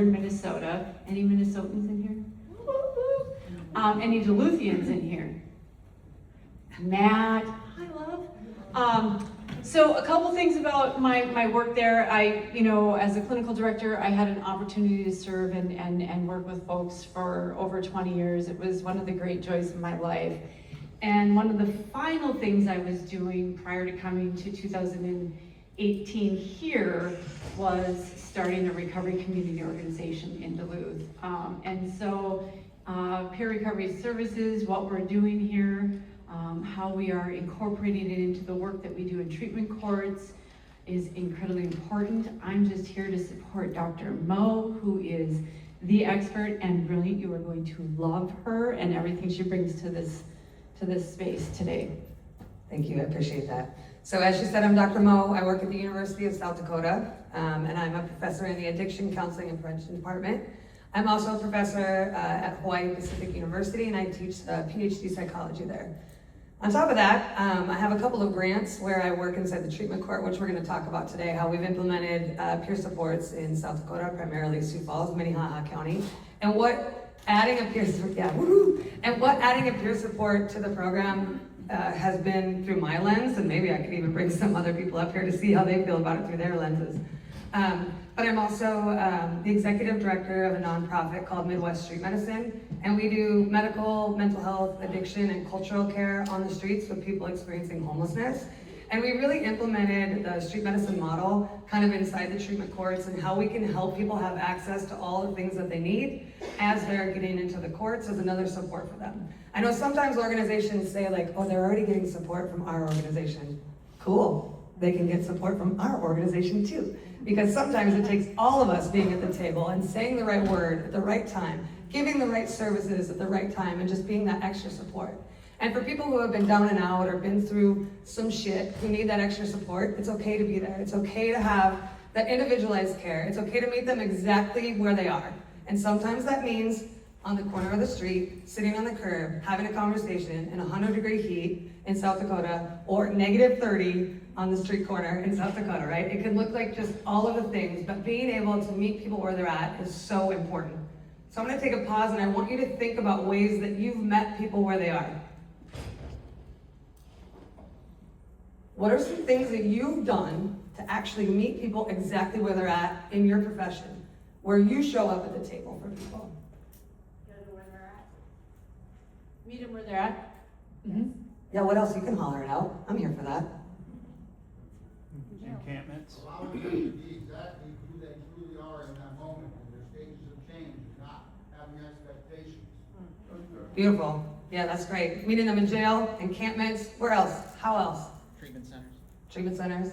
Minnesota. Any Minnesotans in here? Any Duluthians in here? Matt, hi love. So a couple things about my work there. As a clinical director, I had an opportunity to serve and work with folks for over 20 years. It was one of the great joys of my life. And one of the final things I was doing prior to coming to 2018 here was starting a recovery community organization in Duluth. Peer recovery services, what we're doing here, how we are incorporating it into the work that we do in treatment courts is incredibly important. I'm just here to support Dr. Mo, who is the expert and brilliant. You are going to love her and everything she brings to this space today. Thank you, I appreciate that. So as she said, I'm Dr. Mo. I work at the University of South Dakota, and I'm a professor in the Addiction Counseling and Prevention Department. I'm also a professor at Hawaii Pacific University, and I teach PhD psychology there. On top of that, I have a couple of grants where I work inside the treatment court, which we're going to talk about today, how we've implemented peer supports in South Dakota, primarily Sioux Falls, Minnehaha County, and what adding a peer support to the program has been through my lens, and maybe I could even bring some other people up here to see how they feel about it through their lenses. But I'm also the executive director of a nonprofit called Midwest Street Medicine, and we do medical, mental health, addiction, and cultural care on the streets with people experiencing homelessness. And we really implemented the street medicine model kind of inside the treatment courts and how we can help people have access to all the things that they need as they're getting into the courts as another support for them. I know sometimes organizations say like, oh, they're already getting support from our organization. Cool, they can get support from our organization too. Because sometimes it takes all of us being at the table and saying the right word at the right time, giving the right services at the right time, and just being that extra support. And for people who have been down and out or been through some shit, who need that extra support, it's okay to be there. It's okay to have that individualized care. It's okay to meet them exactly where they are. And sometimes that means on the corner of the street, sitting on the curb, having a conversation in 100-degree heat in South Dakota, or -30 on the street corner in South Dakota, right? It can look like just all of the things, but being able to meet people where they're at is so important. So I'm gonna take a pause and I want you to think about ways that you've met people where they are. What are some things that you've done to actually meet people exactly where they're at in your profession, where you show up at the table for people? Go to where they're at. Meet them where they're at. Mm-hmm. Yeah, what else? You can holler it out. I'm here for that. Encampments. Allow them to be exactly who they truly are in that moment, in their stages of change, and not having expectations. Beautiful. Yeah, that's great. Meeting them in jail, encampments. Where else? How else? Treatment centers. Treatment centers.